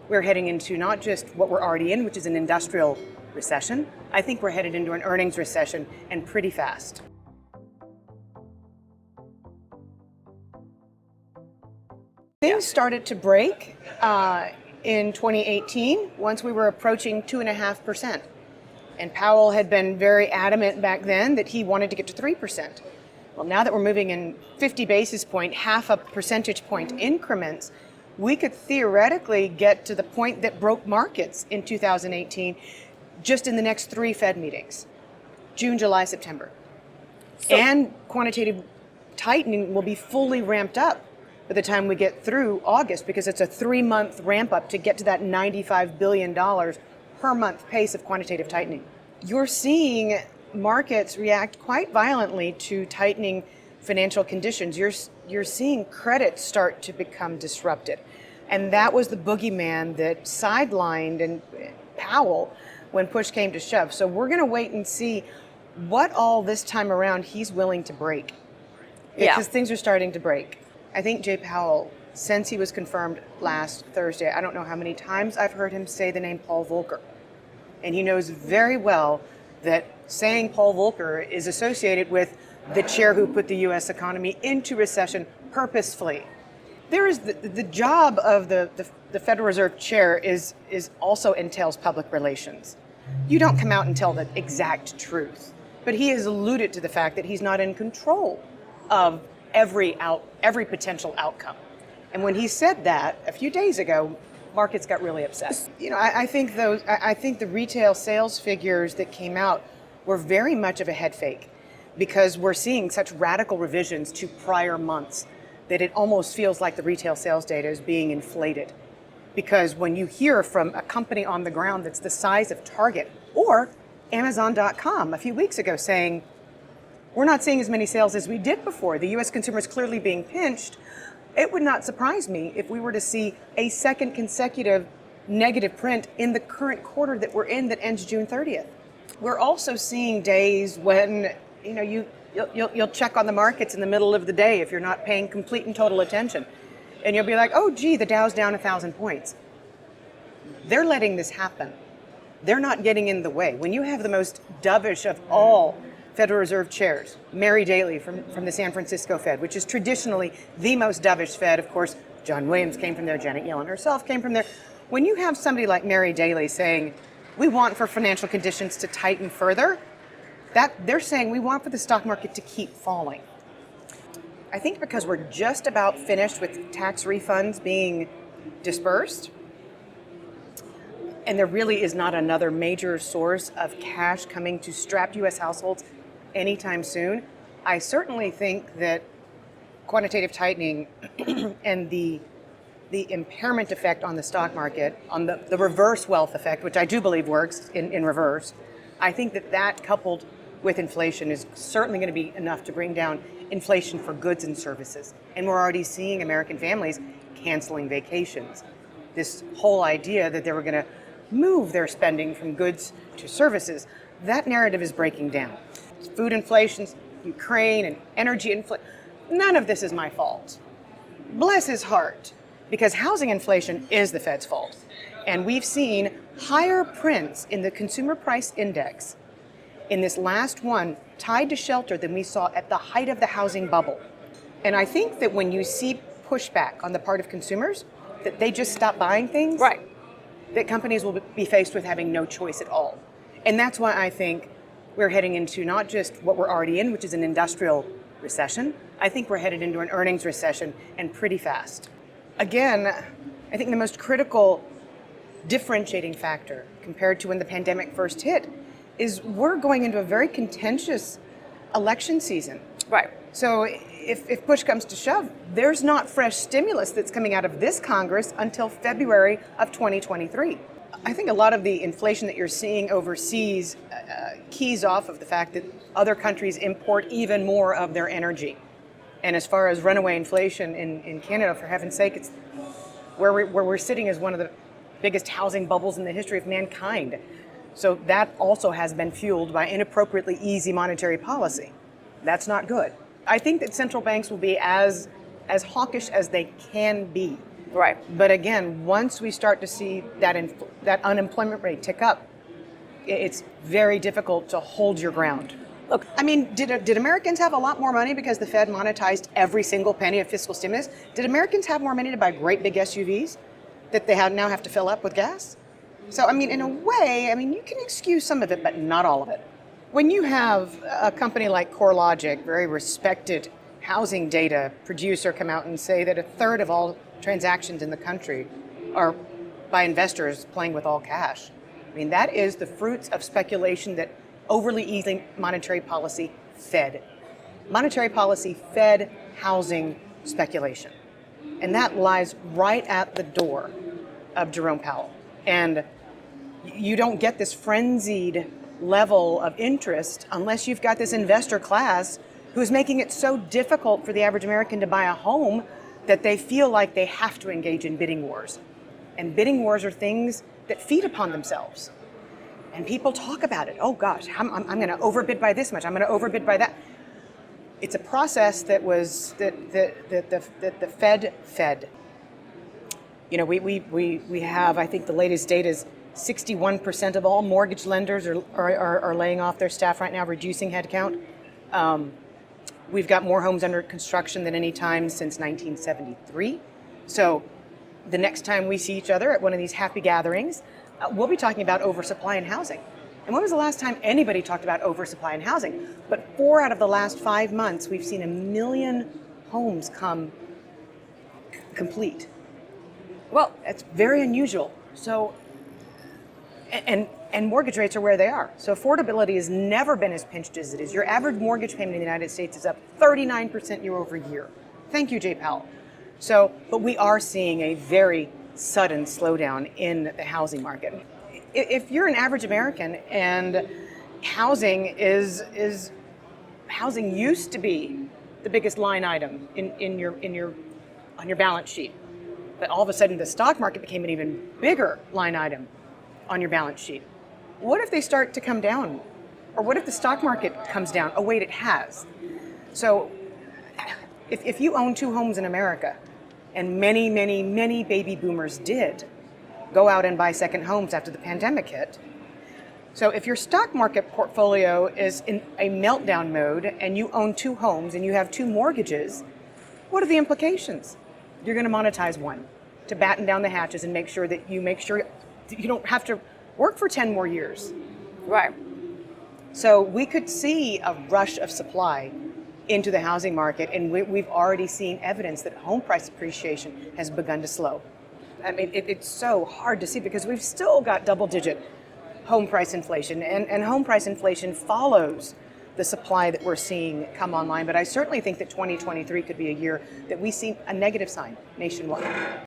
we're heading into not just what we're already in, which is an industrial recession. I think we're headed into an earnings recession, and pretty fast. Things started to break in 2018 once we were approaching 2.5%. And Powell had been very adamant back then that he wanted to get to 3%. Well, now that we're moving in 50 basis point, half a percentage point increments, we could theoretically get to the point that broke markets in 2018 just in the next 3 Fed meetings, June, July, September. And quantitative tightening will be fully ramped up by the time we get through August, because it's a 3-month ramp up to get to that $95 billion per month pace of quantitative tightening. You're seeing markets react quite violently to tightening financial conditions. You're seeing credit start to become disrupted. And that was the boogeyman that sidelined Powell when push came to shove. So we're going to wait and see what all this time around he's willing to break. Because things are starting to break. I think Jay Powell, since he was confirmed last Thursday, I don't know how many times I've heard him say the name Paul Volcker. And he knows very well that saying Paul Volcker is associated with the chair who put the U.S. economy into recession purposefully. There is the job of the Federal Reserve chair is also entails public relations. You don't come out and tell the exact truth, but he has alluded to the fact that he's not in control of every potential outcome. And when he said that a few days ago, markets got really upset. You know, I think the retail sales figures that came out were very much of a head fake, because we're seeing such radical revisions to prior months that it almost feels like the retail sales data is being inflated. Because when you hear from a company on the ground that's the size of Target or Amazon.com a few weeks ago saying, we're not seeing as many sales as we did before, the U.S. consumer is clearly being pinched, it would not surprise me if we were to see a second consecutive negative print in the current quarter that we're in that ends June 30th. We're also seeing days when you'll check on the markets in the middle of the day if you're not paying complete and total attention. And you'll be like, oh, gee, the Dow's down 1,000 points. They're letting this happen. They're not getting in the way. When you have the most dovish of all Federal Reserve chairs, Mary Daly from the San Francisco Fed, which is traditionally the most dovish Fed. Of course, John Williams came from there, Janet Yellen herself came from there. When you have somebody like Mary Daly saying, we want for financial conditions to tighten further, that they're saying we want for the stock market to keep falling. I think because we're just about finished with tax refunds being dispersed, and there really is not another major source of cash coming to strapped U.S. households anytime soon, I certainly think that quantitative tightening and the impairment effect on the stock market, on the reverse wealth effect, which I do believe works in reverse, I think that coupled with inflation is certainly going to be enough to bring down inflation for goods and services. And we're already seeing American families canceling vacations. This whole idea that they were going to move their spending from goods to services, that narrative is breaking down. Food inflation, Ukraine, and energy inflation, none of this is my fault. Bless his heart, because housing inflation is the Fed's fault. And we've seen higher prints in the consumer price index in this last one tied to shelter than we saw at the height of the housing bubble. And I think that when you see pushback on the part of consumers, that they just stop buying things, right, that companies will be faced with having no choice at all. And that's why I think we're heading into not just what we're already in, which is an industrial recession. I think we're headed into an earnings recession, and pretty fast. Again, I think the most critical differentiating factor compared to when the pandemic first hit is we're going into a very contentious election season. Right. So if push comes to shove, there's not fresh stimulus that's coming out of this Congress until February of 2023. I think a lot of the inflation that you're seeing overseas keys off of the fact that other countries import even more of their energy. And as far as runaway inflation in Canada, for heaven's sake, it's where we're sitting as one of the biggest housing bubbles in the history of mankind. So that also has been fueled by inappropriately easy monetary policy. That's not good. I think that central banks will be as hawkish as they can be Right. But again, once we start to see that unemployment rate tick up, it's very difficult to hold your ground. Look, I mean, did Americans have a lot more money because the Fed monetized every single penny of fiscal stimulus? Did Americans have more money to buy great big SUVs that they now have to fill up with gas? So, I mean, in a way, I mean, you can excuse some of it, but not all of it. When you have a company like CoreLogic, very respected housing data producer, come out and say that a third of all transactions in the country are by investors playing with all cash, I mean, that is the fruits of speculation that overly easy monetary policy fed. Monetary policy fed housing speculation. And that lies right at the door of Jerome Powell. And you don't get this frenzied level of interest unless you've got this investor class who's making it so difficult for the average American to buy a home that they feel like they have to engage in bidding wars. And bidding wars are things that feed upon themselves. And people talk about it. Oh gosh, I'm going to overbid by this much. I'm going to overbid by that. It's a process that the Fed fed. You know, we have, I think the latest data is 61% of all mortgage lenders are laying off their staff right now, reducing headcount. We've got more homes under construction than any time since 1973. So the next time we see each other at one of these happy gatherings, we'll be talking about oversupply in housing. And when was the last time anybody talked about oversupply in housing? But 4 out of the last 5 months, we've seen 1 million homes come complete. Well, that's very unusual. So, and mortgage rates are where they are. So affordability has never been as pinched as it is. Your average mortgage payment in the United States is up 39% year over year. Thank you, Jay Powell. So, but we are seeing a very sudden slowdown in the housing market. If you're an average American and housing housing used to be the biggest line item on your balance sheet, but all of a sudden the stock market became an even bigger line item on your balance sheet. What if they start to come down? Or what if the stock market comes down? Oh wait, it has. So if you own 2 homes in America, and many, many, many baby boomers did go out and buy second homes after the pandemic hit. So if your stock market portfolio is in a meltdown mode and you own 2 homes and you have 2 mortgages, what are the implications? You're going to monetize one to batten down the hatches and make sure that you don't have to work for 10 more years. right. So we could see a rush of supply into the housing market, and we've already seen evidence that home price appreciation has begun to slow. I mean, it's so hard to see because we've still got double-digit home price inflation, and home price inflation follows the supply that we're seeing come online. But I certainly think that 2023 could be a year that we see a negative sign nationwide.